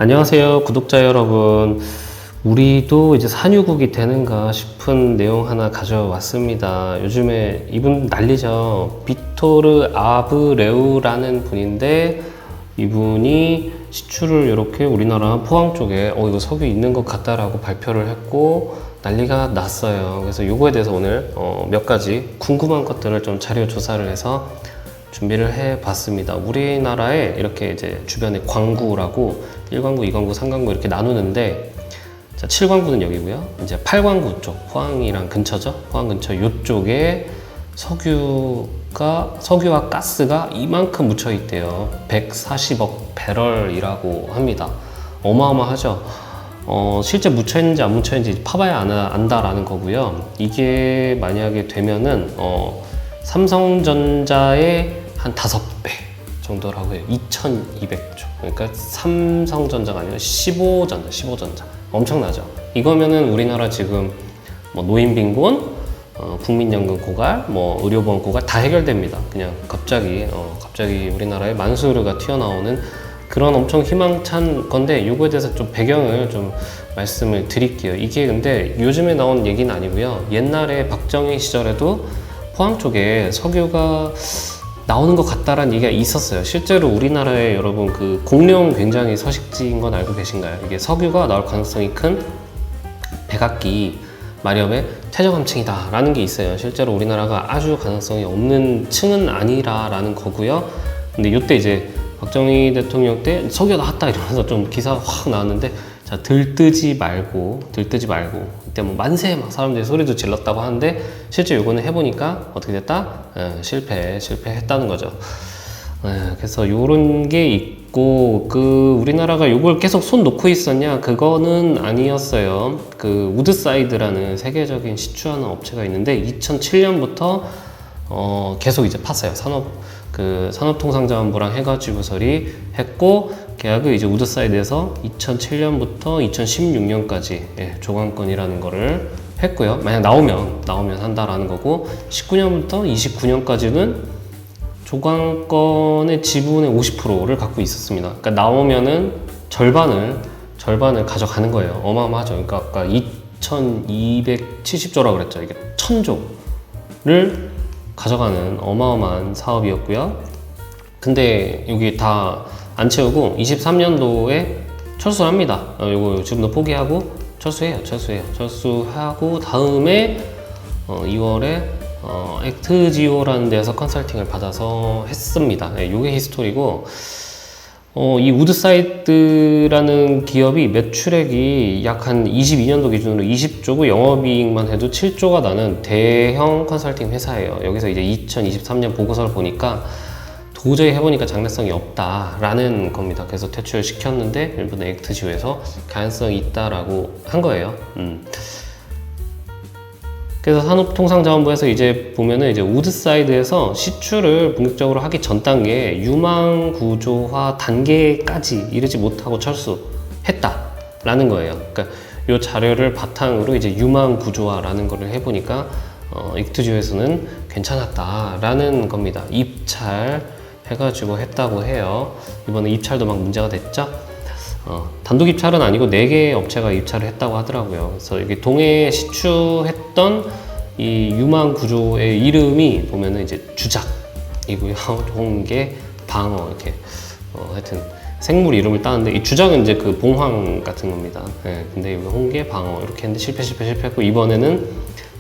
안녕하세요, 구독자 여러분. 우리도 이제 산유국이 되는가 싶은 내용 하나 가져왔습니다. 요즘에 이분 난리죠. 비토르 아브레우라는 분인데, 이분이 시추를 이렇게 우리나라 포항 쪽에 이거 석유 있는 것 같다라고 발표를 했고 난리가 났어요. 그래서 요거에 대해서 오늘 몇 가지 궁금한 것들을 좀 자료 조사를 해서 준비를 해 봤습니다. 우리나라에 이렇게 이제 주변에 광구라고 1광구, 2광구, 3광구 이렇게 나누는데, 자, 7광구는 여기고요. 이제 8광구 쪽, 포항이랑 근처죠. 포항 근처 요쪽에 석유와 가스가 이만큼 묻혀 있대요. 140억 배럴이라고 합니다. 어마어마하죠. 실제 묻혀 있는지 안 묻혀 있는지 파봐야 안다라는 거고요. 이게 만약에 되면은 삼성전자의 한 5배 정도라고 해요. 2200조. 그러니까 삼성전자가 아니라 15전자. 엄청나죠. 이거면은 우리나라 지금 뭐 노인빈곤, 국민연금 고갈, 뭐 의료보험 고갈 다 해결됩니다. 그냥 갑자기 우리나라에 만수르가 튀어나오는 그런 엄청 희망찬 건데, 요거에 대해서 좀 배경을 좀 말씀을 드릴게요. 이게 근데 요즘에 나온 얘기는 아니고요. 옛날에 박정희 시절에도 포항 쪽에 석유가 나오는 것 같다라는 얘기가 있었어요. 실제로 우리나라에 여러분 그 공룡 굉장히 서식지인 건 알고 계신가요? 이게 석유가 나올 가능성이 큰 백악기 마렵의 최저감층이다 라는 게 있어요. 실제로 우리나라가 아주 가능성이 없는 층은 아니라라는 거고요. 근데 이때 이제 박정희 대통령 때 석유가 나왔다 이러면서 좀 기사가 확 나왔는데, 자, 들뜨지 말고 이때 뭐 만세 막 사람들이 소리도 질렀다고 하는데, 실제 요거는 해보니까 어떻게 됐다? 실패했다는 거죠. 그래서 요런 게 있고, 우리나라가 요걸 계속 손 놓고 있었냐? 그거는 아니었어요. 우드사이드라는 세계적인 시추하는 업체가 있는데 2007년부터 계속 이제 팠어요. 산업통상자원부랑 해가지고서리 했고, 계약을 이제 우드사이드에서 2007년부터 2016년까지 조강건이라는 거를 했고요. 만약 나오면 한다라는 거고, 19년부터 29년까지는 조강건의 지분의 50%를 갖고 있었습니다. 그러니까 나오면은 절반을 가져가는 거예요. 어마어마하죠. 그러니까 아까 2270조라고 그랬죠. 이게 1000조를 가져가는 어마어마한 사업이었고요. 근데 여기 다 안 채우고 23년도에 철수를 합니다. 요거 지금도 포기하고 철수해요. 철수하고 다음에 2월에 액트지오라는 데서 컨설팅을 받아서 했습니다. 요게 히스토리고, 이 우드사이드라는 기업이 매출액이 약 한 22년도 기준으로 20조고 영업이익만 해도 7조가 나는 대형 컨설팅 회사예요. 여기서 이제 2023년 보고서를 보니까 도저히 해보니까 장래성이 없다라는 겁니다. 그래서 퇴출시켰는데 일본의 액트지오에서 가능성이 있다라고 한 거예요. 그래서 산업통상자원부에서 이제 보면은 이제 우드사이드에서 시추를 본격적으로 하기 전 단계에 유망구조화 단계까지 이르지 못하고 철수했다라는 거예요. 그러니까 이 자료를 바탕으로 이제 유망구조화라는 거를 해보니까 액트지오에서는 괜찮았다라는 겁니다. 입찰 해가지고 했다고 해요. 이번에 입찰도 막 문제가 됐죠. 단독 입찰은 아니고 4개의 업체가 입찰을 했다고 하더라고요. 그래서 여기 동해에 시추했던 이 유망 구조의 이름이 보면은 이제 주작이고요. 홍게, 방어 이렇게 하여튼 생물 이름을 따는데, 이 주작은 이제 그 봉황 같은 겁니다. 근데 여기 홍게, 방어 이렇게 했는데 실패했고, 이번에는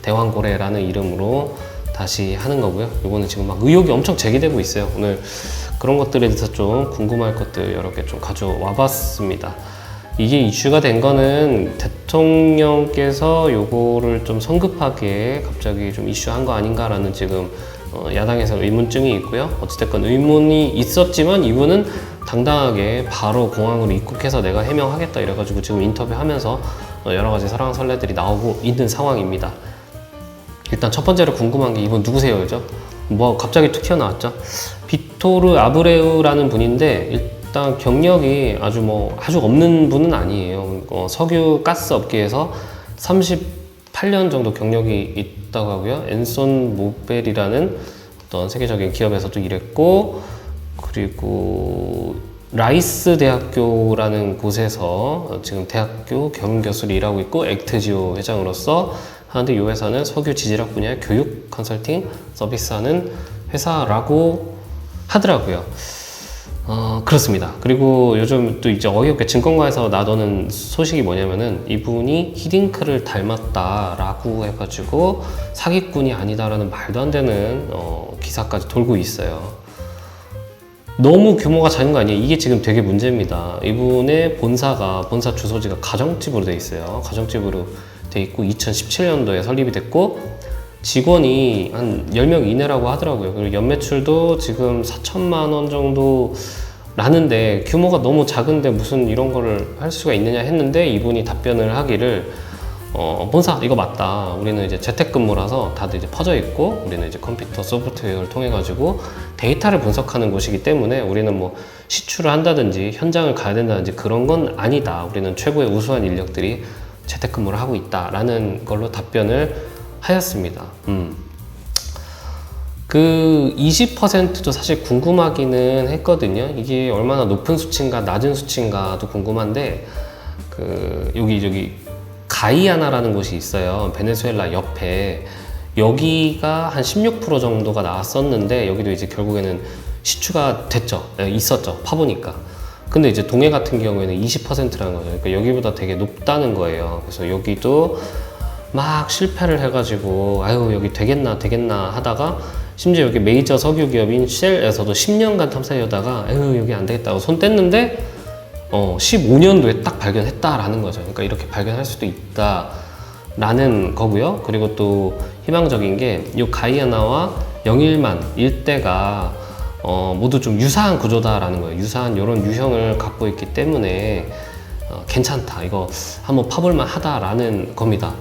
대왕고래라는 이름으로 다시 하는 거고요. 이거는 지금 막 의혹이 엄청 제기되고 있어요. 오늘 그런 것들에 대해서 좀 궁금할 것들 여러 개 좀 가져와 봤습니다. 이게 이슈가 된 거는 대통령께서 요거를 좀 성급하게 갑자기 좀 이슈한 거 아닌가라는 지금 야당에서 의문증이 있고요. 어찌됐건 의문이 있었지만 이분은 당당하게 바로 공항으로 입국해서 내가 해명하겠다 이래가지고 지금 인터뷰하면서 여러 가지 설왕설래들이 나오고 있는 상황입니다. 일단 첫 번째로 궁금한 게 이분 누구세요? 그죠? 뭐 갑자기 툭 튀어나왔죠. 비토르 아브레우라는 분인데, 일단 경력이 아주 없는 분은 아니에요. 석유 가스 업계에서 38년 정도 경력이 있다고 하고요. 엔손 모벨이라는 어떤 세계적인 기업에서도 일했고, 그리고 라이스 대학교라는 곳에서 지금 대학교 겸임교수로 일하고 있고 액트지오 회장으로서 하는데, 이 회사는 석유 지질학 분야의 교육 컨설팅 서비스하는 회사라고 하더라고요. 그렇습니다. 그리고 요즘 또 이제 어이없게 증권가에서 나도는 소식이 뭐냐면은, 이분이 히딩크를 닮았다라고 해가지고 사기꾼이 아니다라는 말도 안 되는 기사까지 돌고 있어요. 너무 규모가 작은 거 아니에요? 이게 지금 되게 문제입니다. 이분의 본사 주소지가 가정집으로 돼 있어요. 가정집으로 돼 있고 2017년도에 설립이 됐고 직원이 한 10명 이내라고 하더라고요. 그리고 연매출도 지금 4천만 원 정도 라는데, 규모가 너무 작은데 무슨 이런 거를 할 수가 있느냐 했는데, 이분이 답변을 하기를 본사 이거 맞다. 우리는 이제 재택근무라서 다들 이제 퍼져 있고, 우리는 이제 컴퓨터 소프트웨어를 통해 가지고 데이터를 분석하는 곳이기 때문에 우리는 뭐 시추를 한다든지 현장을 가야 된다든지 그런 건 아니다. 우리는 최고의 우수한 인력들이 재택근무를 하고 있다라는 걸로 답변을 하였습니다. 그 20%도 사실 궁금하기는 했거든요. 이게 얼마나 높은 수치인가 낮은 수치인가도 궁금한데, 여기 가이아나라는 곳이 있어요. 베네수엘라 옆에. 여기가 한 16% 정도가 나왔었는데, 여기도 이제 결국에는 시추가 됐죠. 있었죠. 파보니까. 근데 이제 동해 같은 경우에는 20%라는 거죠. 그러니까 여기보다 되게 높다는 거예요. 그래서 여기도 막 실패를 해가지고, 아유, 여기 되겠나 하다가, 심지어 여기 메이저 석유 기업인 쉘에서도 10년간 탐사하다가, 아유, 여기 안 되겠다고 손 뗐는데, 15년도에 딱 발견했다라는 거죠. 그러니까 이렇게 발견할 수도 있다라는 거고요. 그리고 또 희망적인 게, 이 가이아나와 영일만 일대가 모두 좀 유사한 구조다라는 거예요. 유사한 이런 유형을 갖고 있기 때문에 괜찮다. 이거 한번 파볼만 하다라는 겁니다.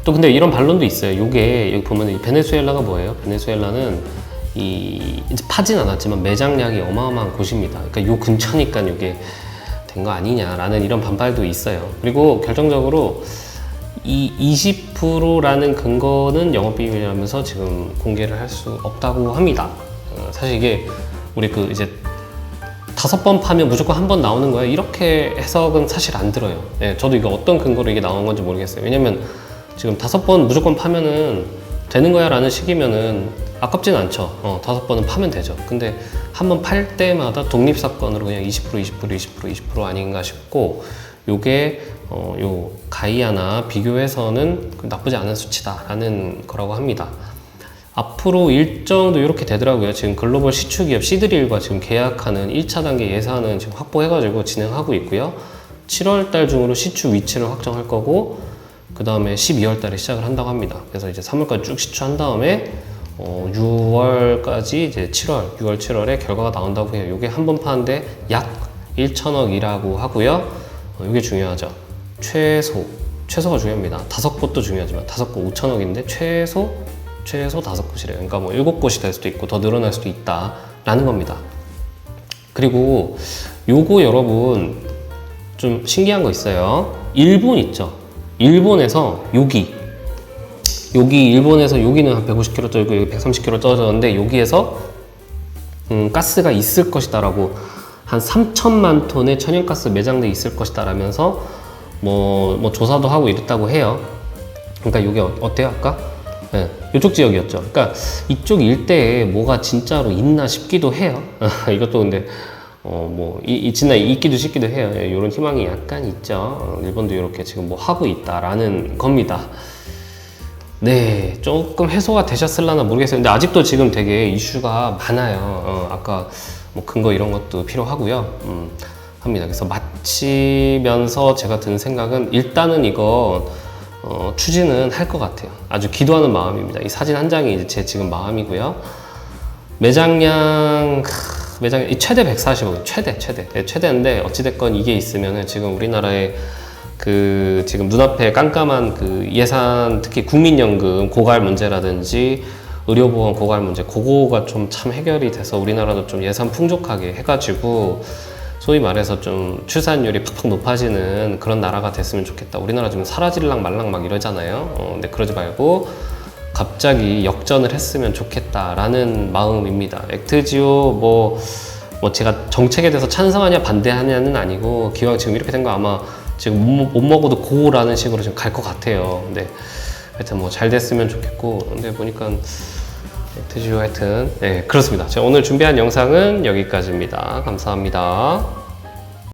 또 근데 이런 반론도 있어요. 요게 여기 보면 이 베네수엘라가 뭐예요? 베네수엘라는 이제 파진 않았지만 매장량이 어마어마한 곳입니다. 그러니까 요 근처니까 이게 된 거 아니냐라는 이런 반발도 있어요. 그리고 결정적으로 이 20%라는 근거는 영업비밀이라면서 지금 공개를 할 수 없다고 합니다. 사실 이게 우리 이제 5번 파면 무조건 한 번 나오는 거야, 이렇게 해석은 사실 안 들어요. 네, 저도 이거 어떤 근거로 이게 나온 건지 모르겠어요. 왜냐면 지금 5번 무조건 파면은 되는 거야 라는 식이면은 아깝진 않죠. 5번은 파면 되죠. 근데 한 번 팔 때마다 독립사건으로 그냥 20% 아닌가 싶고, 요게 요 가이아나 비교해서는 나쁘지 않은 수치다라는 거라고 합니다. 앞으로 일정도 이렇게 되더라고요. 지금 글로벌 시추기업 시드릴과 지금 계약하는 1차 단계 예산은 지금 확보해가지고 진행하고 있고요. 7월 달 중으로 시추 위치를 확정할 거고, 그 다음에 12월 달에 시작을 한다고 합니다. 그래서 이제 3월까지 쭉 시추한 다음에 6월까지 이제 6월, 7월에 결과가 나온다고 해요. 이게 한 번 파는데 약 1,000억이라고 하고요. 이게 중요하죠. 최소가 중요합니다. 5곳도 중요하지만 5곳 5,000억인데 최소 5곳이래요. 그러니까 뭐 7곳이 될 수도 있고 더 늘어날 수도 있다라는 겁니다. 그리고 요거 여러분 좀 신기한 거 있어요. 일본 있죠. 일본에서 일본에서 여기는 한 150km 떠 있고 여기 130km 떨어졌는데, 여기에서 가스가 있을 것이다 라고, 한 3천만 톤의 천연가스 매장돼 있을 것이다 라면서 뭐 조사도 하고 이랬다고 해요. 그러니까 이게 어때요 아까? 네, 이쪽 지역이었죠. 그러니까 이쪽 일대에 뭐가 진짜로 있나 싶기도 해요. 이것도 근데 진짜 있기도 싶기도 해요. 이런 희망이 약간 있죠. 일본도 이렇게 지금 뭐 하고 있다라는 겁니다. 네, 조금 해소가 되셨을라나 모르겠어요. 근데 아직도 지금 되게 이슈가 많아요. 아까 뭐 근거 이런 것도 필요하고요. 합니다. 그래서 마치면서 제가 든 생각은, 일단은 이거 추진은 할 것 같아요. 아주 기도하는 마음입니다. 이 사진 한 장이 이제 제 지금 마음이고요. 매장량 최대 140억, 최대인데 어찌됐건 이게 있으면은 지금 우리나라에 지금 눈앞에 깜깜한 예산, 특히 국민연금 고갈 문제라든지 의료보험 고갈 문제, 그거가 좀 참 해결이 돼서 우리나라도 좀 예산 풍족하게 해가지고 소위 말해서 좀 출산율이 팍팍 높아지는 그런 나라가 됐으면 좋겠다. 우리나라 지금 사라질랑 말랑 막 이러잖아요. 근데 그러지 말고 갑자기 역전을 했으면 좋겠다라는 마음입니다. 액트지오 뭐 제가 정책에 대해서 찬성하냐 반대하냐는 아니고 기왕 지금 이렇게 된 거 아마 지금 못 먹어도 고라는 식으로 지금 갈 것 같아요. 근데 하여튼 뭐 잘 됐으면 좋겠고, 근데 보니까 드시고 하여튼 네, 그렇습니다. 제가 오늘 준비한 영상은 여기까지입니다. 감사합니다.